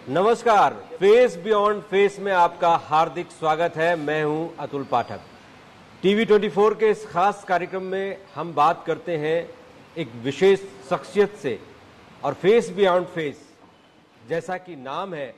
नमस्कार, face beyond face में आपका हार्दिक स्वागत है। मैं हूं अतुल पाठक। टीवी 24 के इस खास कार्यक्रम में हम बात करते हैं एक विशेष शख्सियत से। और फेस बियॉन्ड फेस जैसा कि नाम है,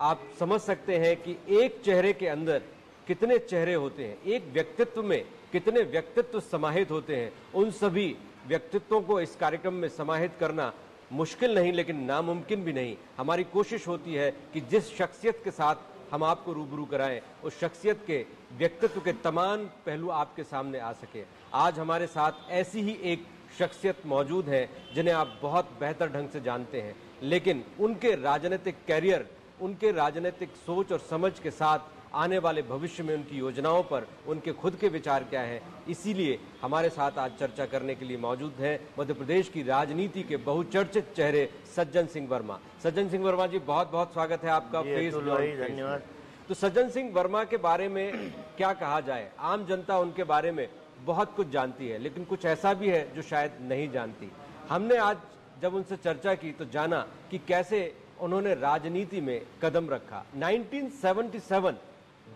आप समझ सकते हैं कि एक चेहरे के अंदर कितने चेहरे होते हैं, एक व्यक्तित्व में कितने व्यक्तित्व समाहित होते हैं। उन सभी व्यक्तित्वों को इस कार्यक्रम में समाहित करना मुश्किल नहीं, लेकिन नामुमकिन भी नहीं। हमारी कोशिश होती है कि जिस शख्सियत के साथ हम आपको रूबरू कराएं, उस शख्सियत के व्यक्तित्व के तमाम पहलू आपके सामने आ सके। आज हमारे साथ ऐसी ही एक शख्सियत मौजूद है जिन्हें आप बहुत बेहतर ढंग से जानते हैं, लेकिन उनके राजनीतिक कैरियर, उनके राजनीतिक सोच और समझ के साथ आने वाले भविष्य में उनकी योजनाओं पर उनके खुद के विचार क्या हैं, इसीलिए हमारे साथ आज चर्चा करने के लिए मौजूद हैं मध्य प्रदेश की राजनीति के बहुचर्चित चेहरे सज्जन सिंह वर्मा। सज्जन सिंह वर्मा जी, बहुत बहुत स्वागत है आपका फेस बियॉन्ड। धन्यवाद। तो सज्जन सिंह वर्मा के बारे में क्या कहा जाए, आम जनता उनके बारे में बहुत कुछ जानती है, लेकिन कुछ ऐसा भी है जो शायद नहीं जानती। हमने आज जब उनसे चर्चा की तो जाना कि कैसे उन्होंने राजनीति में कदम रखा। 1977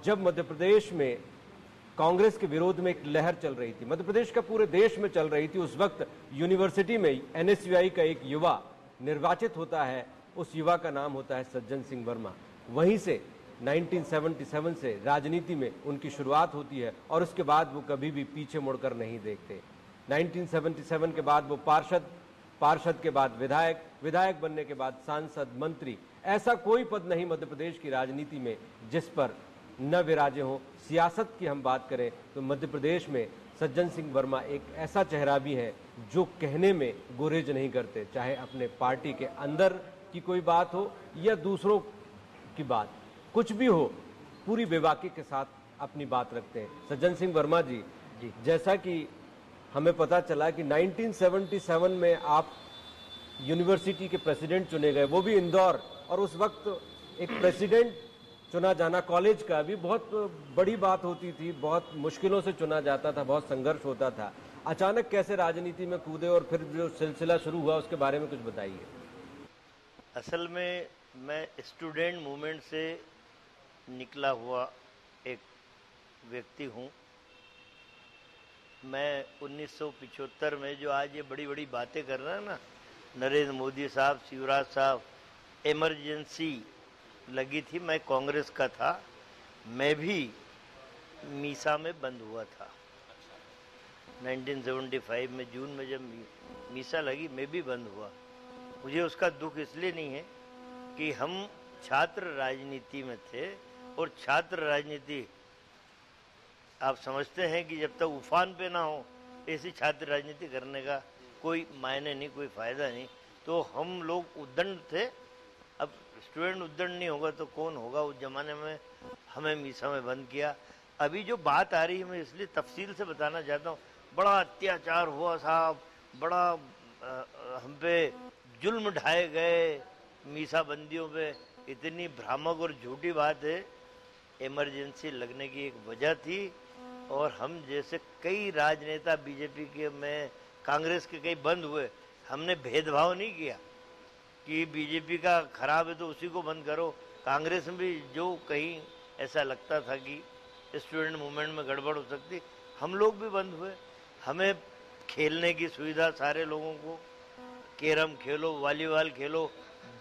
जब मध्य प्रदेश में कांग्रेस के विरोध में एक लहर चल रही थी, मध्य प्रदेश का पूरे देश में चल रही थी, उस वक्त यूनिवर्सिटी में एनएसयूआई का एक युवा निर्वाचित होता है। उस युवा का नाम होता है सज्जन सिंह वर्मा। वहीं से 1977 से राजनीति में उनकी शुरुआत होती है और उसके बाद वो कभी भी पीछे मुड़कर नहीं देखते। 1977 के बाद वो पार्षद के बाद विधायक बनने के बाद सांसद, मंत्री, ऐसा कोई पद नहीं मध्य प्रदेश की राजनीति में जिस पर न विराजे हो। सियासत की हम बात करें तो मध्य प्रदेश में सज्जन सिंह वर्मा एक ऐसा चेहरा भी है जो कहने में गुरेज नहीं करते, चाहे अपने पार्टी के अंदर की कोई बात हो या दूसरों की बात, कुछ भी हो, पूरी बेबाकी के साथ अपनी बात रखते हैं। सज्जन सिंह वर्मा जी, जैसा कि हमें पता चला कि 1977 में आप यूनिवर्सिटी के प्रेसिडेंट चुने गए, वो भी इंदौर, और उस वक्त एक प्रेसिडेंट चुना जाना कॉलेज का भी बहुत बड़ी बात होती थी, बहुत मुश्किलों से चुना जाता था, बहुत संघर्ष होता था। अचानक कैसे राजनीति में कूदे और फिर जो सिलसिला शुरू हुआ उसके बारे में कुछ बताइए। असल में मैं स्टूडेंट मूवमेंट से निकला हुआ एक व्यक्ति हूँ। मैं 1975 में जो आज ये बड़ी बड़ी बातें कर रहे हैं ना, नरेंद्र मोदी साहब, शिवराज साहब, इमरजेंसी लगी थी, मैं कांग्रेस का था। मैं भी मीसा में बंद हुआ था 1975 में, जून में जब मीसा लगी मैं भी बंद हुआ। मुझे उसका दुख इसलिए नहीं है कि हम छात्र राजनीति में थे, और छात्र राजनीति आप समझते हैं कि जब तक उफान पे ना हो ऐसी छात्र राजनीति करने का कोई मायने नहीं, कोई फायदा नहीं। तो हम लोग उद्दंड थे। अब स्टूडेंट उद्दंड नहीं होगा तो कौन होगा। उस जमाने में हमें मीसा में बंद किया। अभी जो बात आ रही है मैं इसलिए तफसील से बताना चाहता हूँ। बड़ा अत्याचार हुआ साहब, बड़ा हम पे जुल्म ढाए गए मीसा बंदियों पे, इतनी भ्रामक और झूठी बात है। इमरजेंसी लगने की एक वजह थी, और हम जैसे कई राजनेता बीजेपी के में कांग्रेस के कई बंद हुए। हमने भेदभाव नहीं किया कि बीजेपी का खराब है तो उसी को बंद करो। कांग्रेस में भी जो कहीं ऐसा लगता था कि स्टूडेंट मूवमेंट में गड़बड़ हो सकती, हम लोग भी बंद हुए। हमें खेलने की सुविधा सारे लोगों को, कैरम खेलो, वॉलीबॉल खेलो,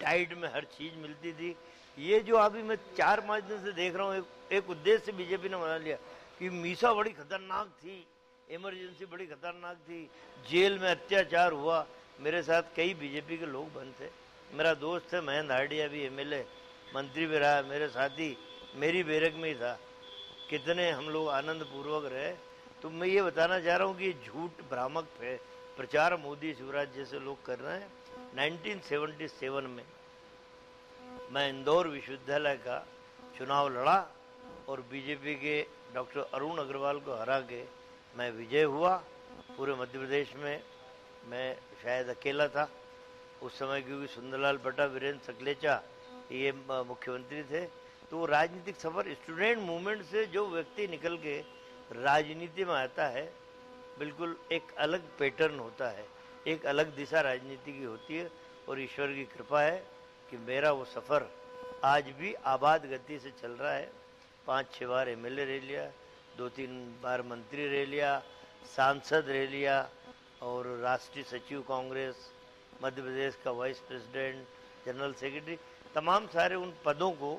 डाइट में हर चीज़ मिलती थी। ये जो अभी मैं 4-5 दिन से देख रहा हूँ, एक उद्देश्य बीजेपी ने बना लिया कि मीसा बड़ी खतरनाक थी, इमरजेंसी बड़ी खतरनाक थी, जेल में अत्याचार हुआ। मेरे साथ कई बीजेपी के लोग बंद थे। मेरा दोस्त है महेंद्र हार्डिया, भी एमएलए मंत्री भी रहा, मेरे साथी मेरी बैरक में ही था। कितने हम लोग आनंद पूर्वक रहे। तो मैं ये बताना चाह रहा हूँ कि झूठ भ्रामक प्रचार मोदी शिवराज जैसे लोग कर रहे हैं। 1977 में मैं इंदौर विश्वविद्यालय का चुनाव लड़ा और बीजेपी के डॉक्टर अरुण अग्रवाल को हरा के मैं विजय हुआ। पूरे मध्य प्रदेश में मैं शायद अकेला था उस समय, क्योंकि सुंदरलाल पट्टा, वीरेंद्र सकलेचा ये मुख्यमंत्री थे। तो राजनीतिक सफर, स्टूडेंट मूवमेंट से जो व्यक्ति निकल के राजनीति में आता है, बिल्कुल एक अलग पैटर्न होता है, एक अलग दिशा राजनीति की होती है। और ईश्वर की कृपा है कि मेरा वो सफ़र आज भी आबाद गति से चल रहा है। 5-6 बार एमएलए रह लिया, 2-3 बार मंत्री रह लिया, सांसद रह लिया, और राष्ट्रीय सचिव कांग्रेस, मध्य प्रदेश का वाइस प्रेसिडेंट, जनरल सेक्रेटरी, तमाम सारे उन पदों को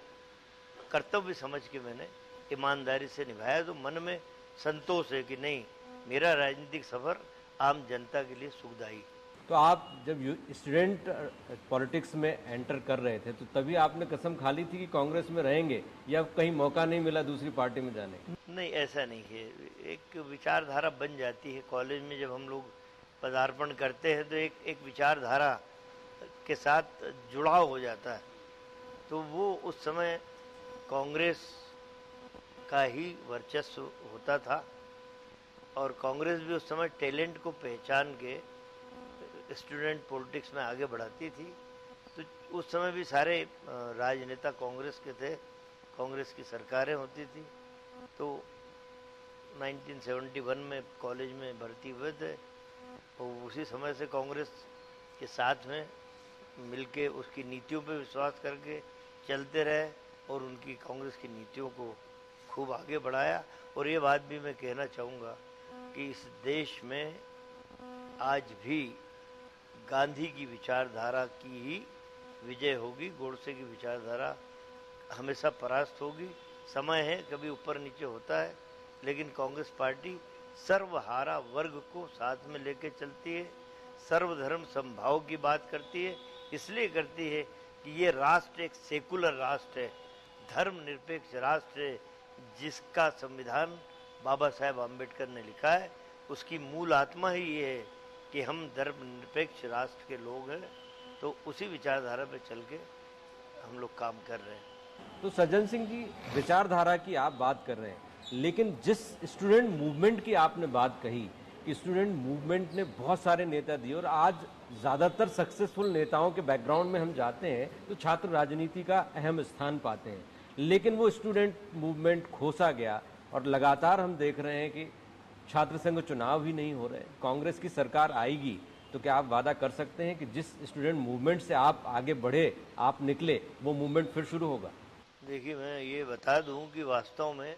कर्तव्य समझ के मैंने ईमानदारी से निभाया। तो मन में संतोष है कि नहीं, मेरा राजनीतिक सफर आम जनता के लिए सुखदायी। तो आप जब स्टूडेंट पॉलिटिक्स में एंटर कर रहे थे तो तभी आपने कसम खा ली थी कि कांग्रेस में रहेंगे, या कहीं मौका नहीं मिला दूसरी पार्टी में जाने का? नहीं, ऐसा नहीं है। एक विचारधारा बन जाती है कॉलेज में, जब हम लोग पदार्पण करते हैं तो एक विचारधारा के साथ जुड़ाव हो जाता है। तो वो उस समय कांग्रेस का ही वर्चस्व होता था, और कांग्रेस भी उस समय टैलेंट को पहचान के स्टूडेंट पॉलिटिक्स में आगे बढ़ाती थी। तो उस समय भी सारे राजनेता कांग्रेस के थे, कांग्रेस की सरकारें होती थी। तो 1971 में कॉलेज में भर्ती हुए थे, और उसी समय से कांग्रेस के साथ में मिलके उसकी नीतियों पे विश्वास करके चलते रहे, और उनकी कांग्रेस की नीतियों को खूब आगे बढ़ाया। और ये बात भी मैं कहना चाहूँगा कि इस देश में आज भी गांधी की विचारधारा की ही विजय होगी, गोडसे की विचारधारा हमेशा परास्त होगी। समय है, कभी ऊपर नीचे होता है, लेकिन कांग्रेस पार्टी सर्वहारा वर्ग को साथ में लेके चलती है, सर्वधर्म समभाव की बात करती है। इसलिए करती है कि ये राष्ट्र एक सेकुलर राष्ट्र है, धर्मनिरपेक्ष राष्ट्र है, जिसका संविधान बाबा साहेब आम्बेडकर ने लिखा है। उसकी मूल आत्मा ही ये है कि हम धर्मनिरपेक्ष राष्ट्र के लोग हैं। तो उसी विचारधारा पे चल के हम लोग काम कर रहे हैं। तो सज्जन सिंह जी, विचारधारा की आप बात कर रहे हैं, लेकिन जिस स्टूडेंट मूवमेंट की आपने बात कही कि स्टूडेंट मूवमेंट ने बहुत सारे नेता दिए, और आज ज़्यादातर सक्सेसफुल नेताओं के बैकग्राउंड में हम जाते हैं तो छात्र राजनीति का अहम स्थान पाते हैं, लेकिन वो स्टूडेंट मूवमेंट खोसा गया, और लगातार हम देख रहे हैं कि छात्र संघ चुनाव ही नहीं हो रहे। कांग्रेस की सरकार आएगी तो क्या आप वादा कर सकते हैं कि जिस स्टूडेंट मूवमेंट से आप आगे बढ़े, आप निकले, वो मूवमेंट फिर शुरू होगा? देखिए, मैं ये बता दूं कि वास्तव में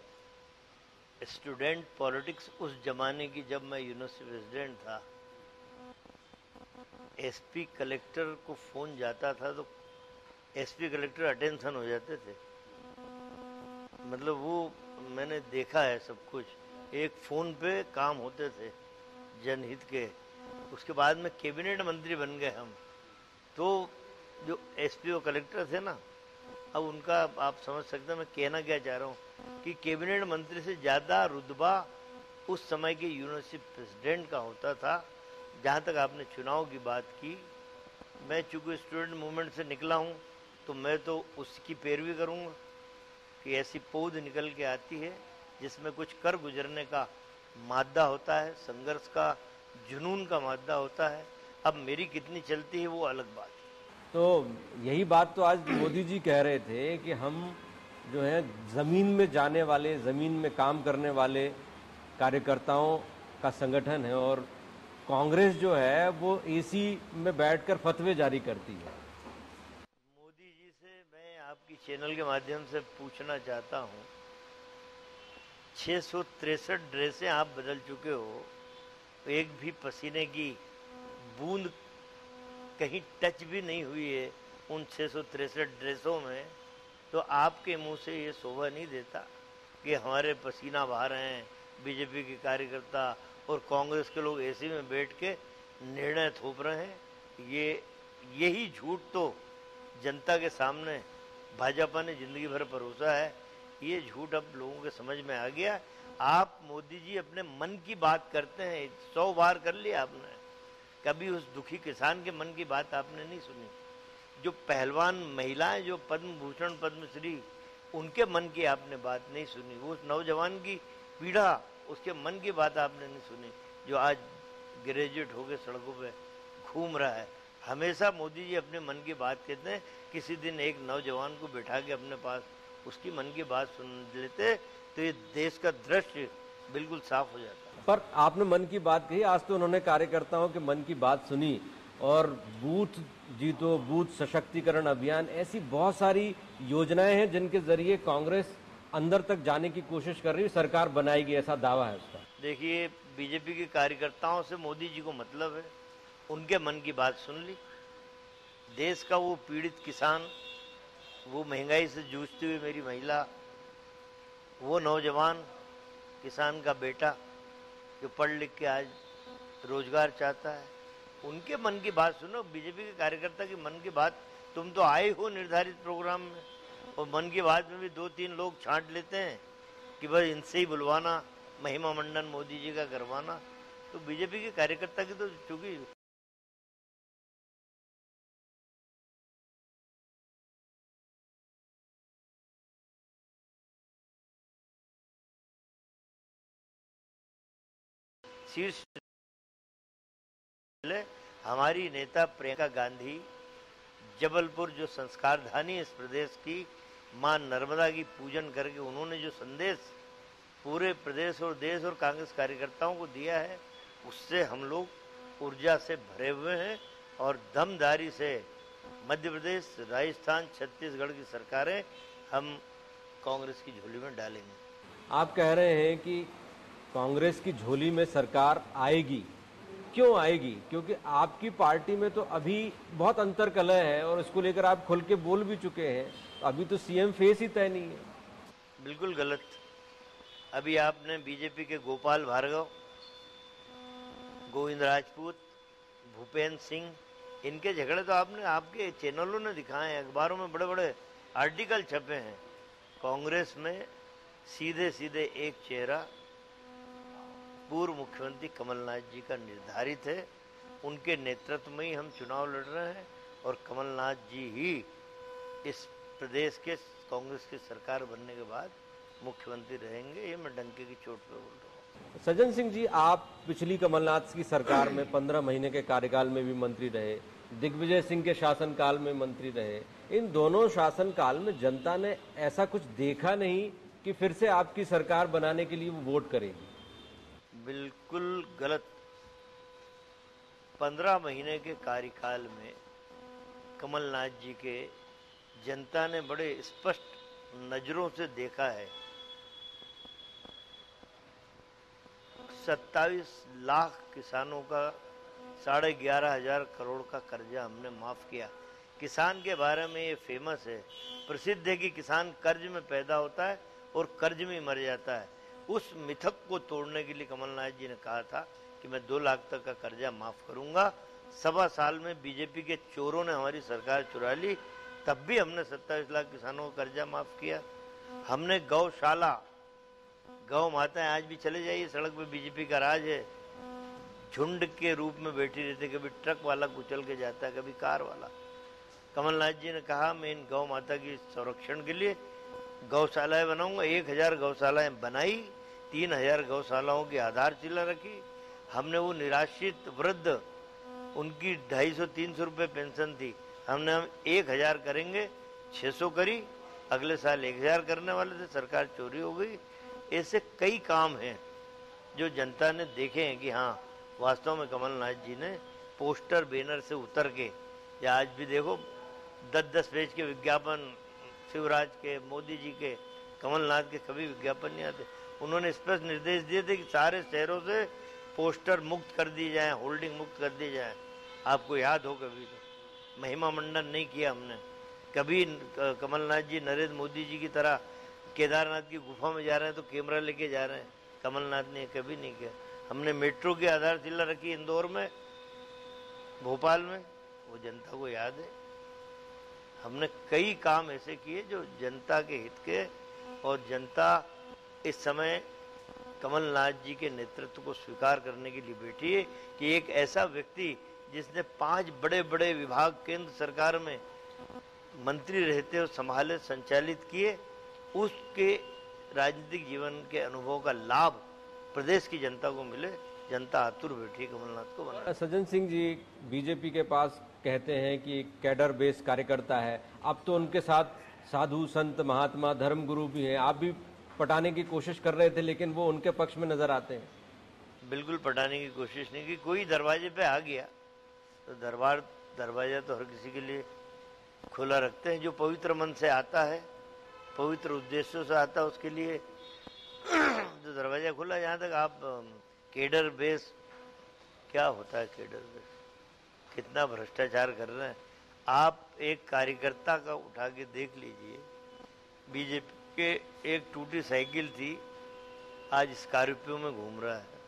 स्टूडेंट पॉलिटिक्स उस जमाने की, जब मैं यूनिवर्सिटी प्रेसिडेंट था, एसपी कलेक्टर को फोन जाता था तो एसपी कलेक्टर अटेंशन हो जाते थे। मतलब वो मैंने देखा है सब कुछ। एक फोन पे काम होते थे जनहित के। उसके बाद में कैबिनेट मंत्री बन गए हम। तो जो एसपी और कलेक्टर थे ना, अब उनका आप समझ सकते हैं मैं कहना क्या चाह रहा हूँ कि कैबिनेट मंत्री से ज़्यादा रुतबा उस समय के यूनिवर्सिटी प्रेसिडेंट का होता था। जहाँ तक आपने चुनाव की बात की, मैं चूँकि स्टूडेंट मूवमेंट से निकला हूँ तो मैं तो उसकी पैरवी करूँगा कि ऐसी पौध निकल के आती है जिसमें कुछ कर गुजरने का मादा होता है, संघर्ष का, जुनून का मादा होता है। अब मेरी कितनी चलती है वो अलग बात है। तो यही बात तो आज मोदी जी कह रहे थे कि हम जो है ज़मीन में जाने वाले, ज़मीन में काम करने वाले कार्यकर्ताओं का संगठन है, और कांग्रेस जो है वो एसी में बैठकर फतवे जारी करती है। मोदी जी से मैं आपकी चैनल के माध्यम से पूछना चाहता हूँ, 663 ड्रेसें आप बदल चुके हो, एक भी पसीने की बूंद कहीं टच भी नहीं हुई है उन 663 ड्रेसों में, तो आपके मुंह से ये शोभा नहीं देता कि हमारे पसीना बहा रहे हैं बीजेपी के कार्यकर्ता और कांग्रेस के लोग एसी में बैठ के निर्णय थोप रहे हैं। यही झूठ तो जनता के सामने भाजपा ने जिंदगी भर परोसा है। ये झूठ अब लोगों के समझ में आ गया। आप मोदी जी अपने मन की बात करते हैं, 100 बार कर लिया आपने, कभी उस दुखी किसान के मन की बात आपने नहीं सुनी। जो पहलवान महिलाएं जो पद्म भूषण पद्मश्री, उनके मन की आपने बात नहीं सुनी। वो नौजवान की पीढ़ा, उसके मन की बात आपने नहीं सुनी, जो आज ग्रेजुएट होकर सड़कों पे घूम रहा है। हमेशा मोदी जी अपने मन की बात कहते हैं। किसी दिन एक नौजवान को बैठा के अपने पास उसकी मन की बात सुन लेते तो ये देश का दृश्य बिल्कुल साफ हो जाता। पर आपने मन की बात कही, आज तो उन्होंने कार्यकर्ताओं के मन की बात सुनी, और बूथ जीतो, बूथ सशक्तिकरण अभियान, ऐसी बहुत सारी योजनाएं हैं जिनके जरिए कांग्रेस अंदर तक जाने की कोशिश कर रही है, सरकार बनाएगी, ऐसा दावा है उसका। देखिए, बीजेपी के कार्यकर्ताओं से मोदी जी को मतलब है, उनके मन की बात सुन ली। देश का वो पीड़ित किसान, वो महंगाई से जूझती हुई मेरी महिला, वो नौजवान किसान का बेटा जो पढ़ लिख के आज रोजगार चाहता है, उनके मन की बात सुनो। बीजेपी के कार्यकर्ता की मन की बात, तुम तो आए हो निर्धारित प्रोग्राम में, और मन की बात में भी 2-3 लोग छांट लेते हैं कि बस इनसे ही बुलवाना, महिमा मंडन मोदी जी का करवाना। तो बीजेपी के कार्यकर्ता की तो चूंकि शीर्ष हमारी नेता प्रियंका गांधी जबलपुर, जो संस्कारधानी इस प्रदेश की, मां नर्मदा की पूजन करके उन्होंने जो संदेश पूरे प्रदेश और देश और कांग्रेस कार्यकर्ताओं को दिया है, उससे हम लोग ऊर्जा से भरे हुए हैं और दमदारी से मध्य प्रदेश, राजस्थान, छत्तीसगढ़ की सरकारें हम कांग्रेस की झोली में डालेंगे। आप कह रहे हैं कि कांग्रेस की झोली में सरकार आएगी, क्यों आएगी? क्योंकि आपकी पार्टी में तो अभी बहुत अंतर कलह है और इसको लेकर आप खुल के बोल भी चुके हैं, तो अभी तो सीएम फेस ही तय नहीं है। बिल्कुल गलत। अभी आपने बीजेपी के गोपाल भार्गव, गोविंद राजपूत, भूपेंद्र सिंह, इनके झगड़े तो आपने, आपके चैनलों ने दिखाए हैं, अखबारों में बड़े बड़े आर्टिकल छपे हैं। कांग्रेस में सीधे सीधे एक चेहरा पूर्व मुख्यमंत्री कमलनाथ जी का निर्धारित है। उनके नेतृत्व में ही हम चुनाव लड़ रहे हैं और कमलनाथ जी ही इस प्रदेश के कांग्रेस की सरकार बनने के बाद मुख्यमंत्री रहेंगे। ये मैं डंके की चोट पे बोल रहा हूँ। सज्जन सिंह जी, आप पिछली कमलनाथ की सरकार में 15 महीने के कार्यकाल में भी मंत्री रहे, दिग्विजय सिंह के शासनकाल में मंत्री रहे। इन दोनों शासनकाल में जनता ने ऐसा कुछ देखा नहीं कि फिर से आपकी सरकार बनाने के लिए वो वोट करेगी। बिल्कुल गलत। 15 महीने के कार्यकाल में कमलनाथ जी के जनता ने बड़े स्पष्ट नजरों से देखा है। 27 लाख किसानों का 11,500 करोड़ का कर्जा हमने माफ किया। किसान के बारे में ये फेमस है, प्रसिद्ध है कि किसान कर्ज में पैदा होता है और कर्ज में मर जाता है। उस मिथक को तोड़ने के लिए कमलनाथ जी ने कहा था कि मैं 2 लाख तक का कर्जा माफ करूंगा। 1.25 साल में बीजेपी के चोरों ने हमारी सरकार चुरा ली, तब भी हमने 27 लाख किसानों का कर्जा माफ किया। हमने गौशाला, गौ माताएं आज भी चले जाइए सड़क पे, बीजेपी का राज है, झुंड के रूप में बैठी रहती, कभी ट्रक वाला कुचल के जाता है, कभी कार वाला। कमलनाथ जी ने कहा मैं इन गौ माता की संरक्षण के लिए गौशालाएं बनाऊंगा। 1000 गौशालाएं बनाई, 3000 गौशालाओं की आधारशिला रखी। हमने वो निराश्रित वृद्ध, उनकी 250-300 रुपये पेंशन थी, हमने हम 1000 करेंगे, 600 करी। अगले साल 1000 करने वाले थे, सरकार चोरी हो गई। ऐसे कई काम हैं जो जनता ने देखे हैं कि हाँ वास्तव में कमलनाथ जी ने पोस्टर बैनर से उतर के, या आज भी देखो 10-10 पेज के विज्ञापन शिवराज के, मोदी जी के, कमलनाथ के कभी विज्ञापन नहीं आते। उन्होंने स्पष्ट निर्देश दिए थे कि सारे शहरों से पोस्टर मुक्त कर दिए जाएं, होल्डिंग मुक्त कर दी जाए। आपको याद हो कभी तो महिमा मंडन नहीं किया हमने कभी। कमलनाथ जी नरेंद्र मोदी जी की तरह केदारनाथ की गुफा में जा रहे हैं तो कैमरा लेके जा रहे हैं, कमलनाथ ने कभी नहीं किया। हमने मेट्रो की आधारशिला रखी इंदौर में, भोपाल में, वो जनता को याद है। हमने कई काम ऐसे किए जो जनता के हित के, और जनता इस समय कमलनाथ जी के नेतृत्व को स्वीकार करने के लिए बैठी है कि एक ऐसा व्यक्ति जिसने 5 बड़े बड़े विभाग केंद्र सरकार में मंत्री रहते और संभाले, संचालित किए, उसके राजनीतिक जीवन के अनुभव का लाभ प्रदेश की जनता को मिले। जनता आतुर बैठी कमलनाथ को बना। सज्जन सिंह जी, बीजेपी के पास कहते हैं कि कैडर बेस कार्यकर्ता है, अब तो उनके साथ साधु संत महात्मा धर्मगुरु भी हैं। आप भी पटाने की कोशिश कर रहे थे लेकिन वो उनके पक्ष में नजर आते हैं। बिल्कुल पटाने की कोशिश नहीं की। कोई दरवाजे पे आ गया तो दरवाजा तो हर किसी के लिए खुला रखते हैं। जो पवित्र मन से आता है, पवित्र उद्देश्यों से आता है, उसके लिए तो दरवाजा खुला। यहाँ तक आप केडर बेस, क्या होता है केडर बेस, कितना भ्रष्टाचार कर रहे हैं आप। एक कार्यकर्ता का उठा के देख लीजिए, बीजेपी के एक टूटी साइकिल थी, आज स्कॉर्पियो में घूम रहा है।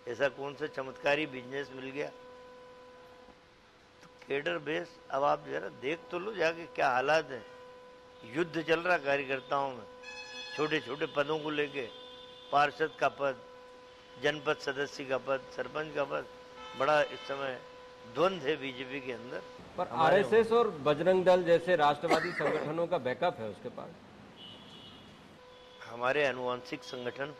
ऐसा कौन सा चमत्कारी बिजनेस मिल गया? तो केडर बेस, अब आप जरा देख तो लो जाके क्या हालात है। युद्ध चल रहा कार्यकर्ताओं में, छोटे छोटे पदों को लेके, पार्षद का पद, जनपद सदस्य का पद, सरपंच का पद, बड़ा इस समय द्वंद्व है बीजेपी के अंदर। पर आरएसएस और बजरंग दल जैसे राष्ट्रवादी संगठनों का बैकअप है उसके पास। हमारे आनुवंशिक संगठन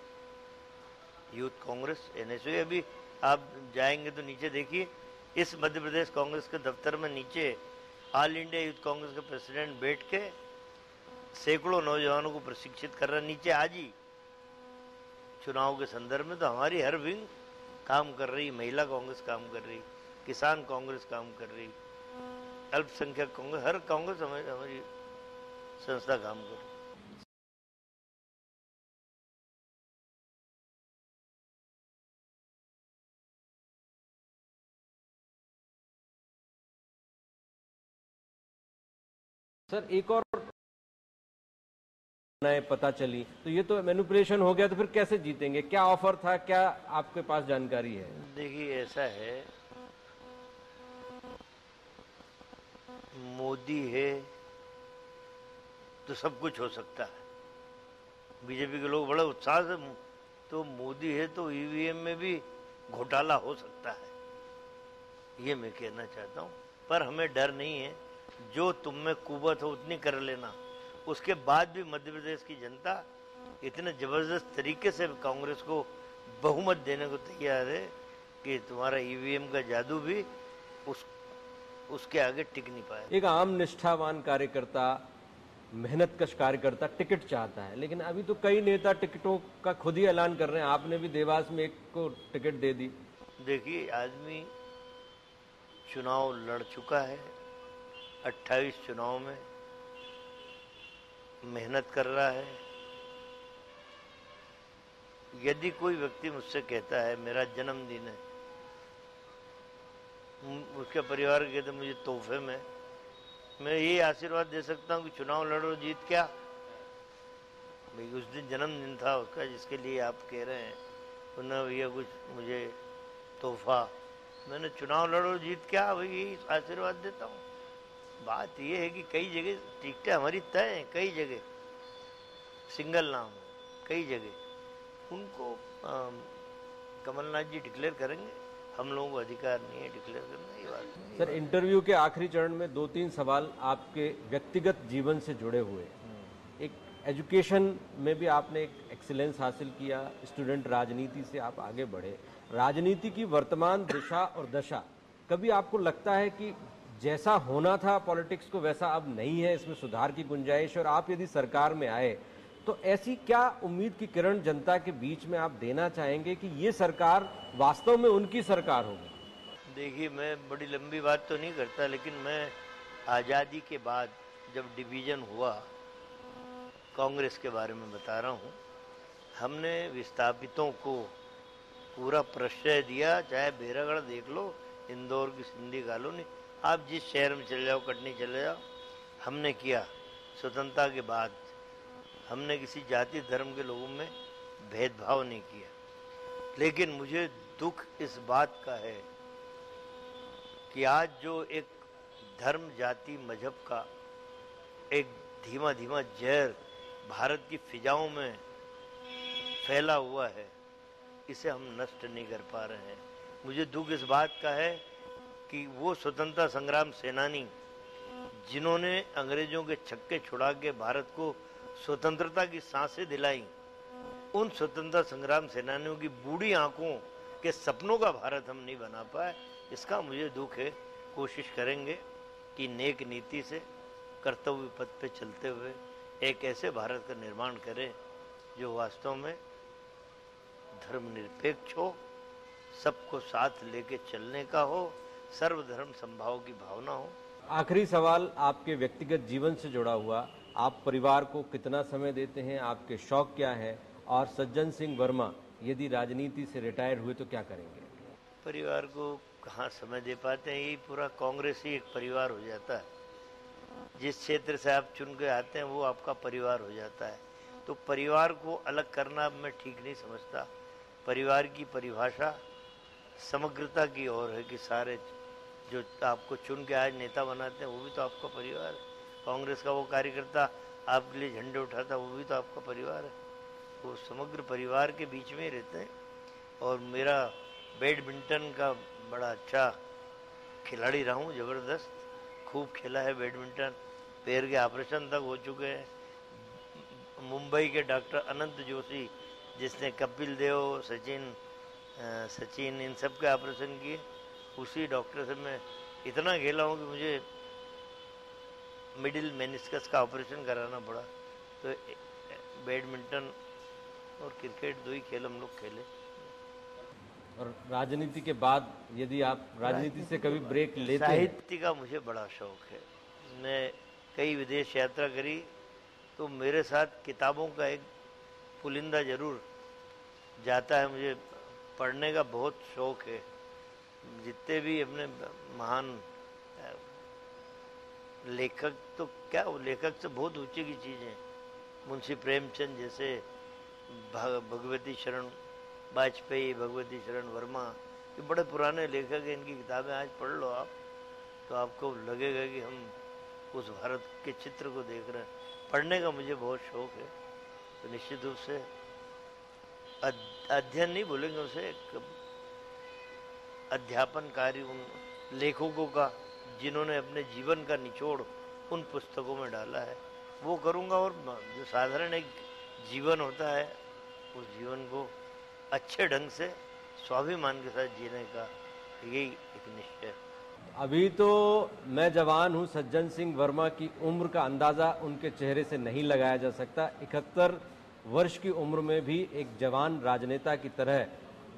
यूथ कांग्रेस, एनएसयू, अभी आप जाएंगे तो नीचे देखिए, इस मध्य प्रदेश कांग्रेस के दफ्तर में नीचे ऑल इंडिया यूथ कांग्रेस के प्रेसिडेंट बैठ के सैकड़ों नौजवानों को प्रशिक्षित कर रहे हैं। नीचे आज ही चुनाव के संदर्भ में तो हमारी हर विंग काम कर रही, महिला कांग्रेस काम कर रही, किसान कांग्रेस काम कर रही, अल्पसंख्यक कांग्रेस, हर कांग्रेस हमारी संस्था काम कर रही। सर एक और पता चली तो ये तो मैनिपुलेशन हो गया, तो फिर कैसे जीतेंगे? क्या ऑफर था, क्या आपके पास जानकारी है? देखिए ऐसा है, मोदी है तो सब कुछ हो सकता है। बीजेपी के लोग बड़े उत्साह से, तो मोदी है तो ईवीएम में भी घोटाला हो सकता है, ये मैं कहना चाहता हूँ। पर हमें डर नहीं है, जो तुम में कुवत हो उतनी कर लेना। उसके बाद भी मध्य प्रदेश की जनता इतने जबरदस्त तरीके से कांग्रेस को बहुमत देने को तैयार है कि तुम्हारा ईवीएम का जादू भी उसके आगे टिक नहीं पाया। एक आम निष्ठावान कार्यकर्ता, मेहनतकश कार्यकर्ता टिकट चाहता है, लेकिन अभी तो कई नेता टिकटों का खुद ही ऐलान कर रहे हैं। आपने भी देवास में एक को टिकट दे दी। देखिए आदमी चुनाव लड़ चुका है, 28 चुनाव में मेहनत कर रहा है। यदि कोई व्यक्ति मुझसे कहता है मेरा जन्मदिन है, उसके परिवार के कहते मुझे तोहफे में, मैं ये आशीर्वाद दे सकता हूँ कि चुनाव लड़ो, जीत क्या भाई, उस दिन जन्मदिन था उसका जिसके लिए आप कह रहे हैं, उन्हें भैया कुछ मुझे तोहफा, मैंने चुनाव लड़ो जीत क्या भाई, यही आशीर्वाद देता हूँ। बात यह है कि कई जगह टिकटें हमारी तय हैं, कई जगह सिंगल नाम, कई जगह उनको कमलनाथ जी डिक्लेयर करेंगे, हम लोगों को अधिकार नहीं है डिक्लेयर करने की बात। सर इंटरव्यू के आखिरी चरण में 2-3 सवाल आपके व्यक्तिगत जीवन से जुड़े हुए। एक एजुकेशन में भी आपने एक एक्सीलेंस हासिल किया, स्टूडेंट राजनीति से आप आगे बढ़े। राजनीति की वर्तमान दिशा और दशा, कभी आपको लगता है कि जैसा होना था पॉलिटिक्स को वैसा अब नहीं है, इसमें सुधार की गुंजाइश, और आप यदि सरकार में आए तो ऐसी क्या उम्मीद की किरण जनता के बीच में आप देना चाहेंगे कि ये सरकार वास्तव में उनकी सरकार होगी? देखिए मैं बड़ी लंबी बात तो नहीं करता, लेकिन मैं आज़ादी के बाद जब डिवीज़न हुआ कांग्रेस के बारे में बता रहा हूँ। हमने विस्थापितों को पूरा प्रश्रय दिया, चाहे बैरागढ़ देख लो, इंदौर की सिंधी कॉलोनी, आप जिस शहर में चले जाओ, कटनी चले जाओ, हमने किया। स्वतंत्रता के बाद हमने किसी जाति धर्म के लोगों में भेदभाव नहीं किया। लेकिन मुझे दुख इस बात का है कि आज जो एक धर्म जाति मजहब का एक धीमा धीमा जहर भारत की फिजाओं में फैला हुआ है, इसे हम नष्ट नहीं कर पा रहे हैं। मुझे दुख इस बात का है कि वो स्वतंत्रता संग्राम सेनानी जिन्होंने अंग्रेजों के छक्के छुड़ा के भारत को स्वतंत्रता की सांसें दिलाई, उन स्वतंत्रता संग्राम सेनानियों की बूढ़ी आंखों के सपनों का भारत हम नहीं बना पाए, इसका मुझे दुख है। कोशिश करेंगे कि नेक नीति से कर्तव्य पथ पे चलते हुए एक ऐसे भारत का निर्माण करें जो वास्तव में धर्मनिरपेक्ष हो, सबको साथ लेके चलने का हो, सर्वधर्म संभाव की भावना हो। आखिरी सवाल आपके व्यक्तिगत जीवन से जुड़ा हुआ, आप परिवार को कितना समय देते हैं, आपके शौक क्या है, और सज्जन सिंह वर्मा यदि राजनीति से रिटायर हुए तो क्या करेंगे? परिवार को कहाँ समय दे पाते हैं, यही पूरा कांग्रेस ही एक परिवार हो जाता है। जिस क्षेत्र से आप चुन के आते हैं वो आपका परिवार हो जाता है। तो परिवार को अलग करना मैं ठीक नहीं समझता। परिवार की परिभाषा समग्रता की ओर है कि सारे जो आपको चुन के आज नेता बनाते हैं वो भी तो आपका परिवार है। कांग्रेस का वो कार्यकर्ता आपके लिए झंडे उठाता वो भी तो आपका परिवार है। वो समग्र परिवार के बीच में ही रहते हैं। और मेरा बैडमिंटन का बड़ा अच्छा खिलाड़ी रहा हूँ, ज़बरदस्त खूब खेला है बैडमिंटन। पैर के ऑपरेशन तक हो चुके हैं। मुंबई के डॉक्टर अनंत जोशी जिसने कपिल देव, सचिन इन सब के ऑपरेशन किए, उसी डॉक्टर से मैं इतना खेला हूँ कि मुझे मिडिल मेनिस्कस का ऑपरेशन कराना पड़ा। तो बैडमिंटन और क्रिकेट दो ही खेल हम लोग खेले। और राजनीति के बाद यदि आप राजनीति से कभी ब्रेक लेते हैं? साहित्य का मुझे बड़ा शौक है। मैं कई विदेश यात्रा करी तो मेरे साथ किताबों का एक पुलिंदा जरूर जाता है। मुझे पढ़ने का बहुत शौक है। जितने भी अपने महान लेखक, तो क्या वो लेखक से बहुत ऊंचे की चीज़ें, मुंशी प्रेमचंद जैसे, भगवती शरण वाजपेयी, भगवती शरण वर्मा, ये बड़े पुराने लेखक हैं। इनकी किताबें आज पढ़ लो आप तो आपको लगेगा कि हम उस भारत के चित्र को देख रहे हैं। पढ़ने का मुझे बहुत शौक है। तो निश्चित रूप से अध्ययन नहीं बोलेंगे उसे, अध्यापन कार्य उन लेखकों का जिन्होंने अपने जीवन का निचोड़ उन पुस्तकों में डाला है वो करूँगा। और जो साधारण एक जीवन होता है उस जीवन को अच्छे ढंग से स्वाभिमान के साथ जीने का यही एक निश्चय। अभी तो मैं जवान हूं, सज्जन सिंह वर्मा की उम्र का अंदाजा उनके चेहरे से नहीं लगाया जा सकता। 71 वर्ष की उम्र में भी एक जवान राजनेता की तरह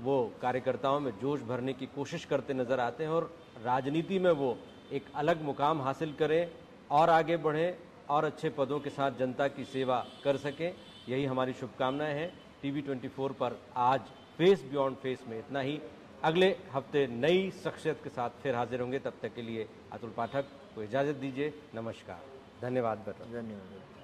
वो कार्यकर्ताओं में जोश भरने की कोशिश करते नजर आते हैं और राजनीति में वो एक अलग मुकाम हासिल करें और आगे बढ़ें और अच्छे पदों के साथ जनता की सेवा कर सकें, यही हमारी शुभकामनाएं हैं। टीवी 24 पर आज फेस बियॉन्ड फेस में इतना ही। अगले हफ्ते नई शख्सियत के साथ फिर हाजिर होंगे। तब तक के लिए अतुल पाठक को इजाजत दीजिए। नमस्कार, धन्यवाद। धन्यवाद।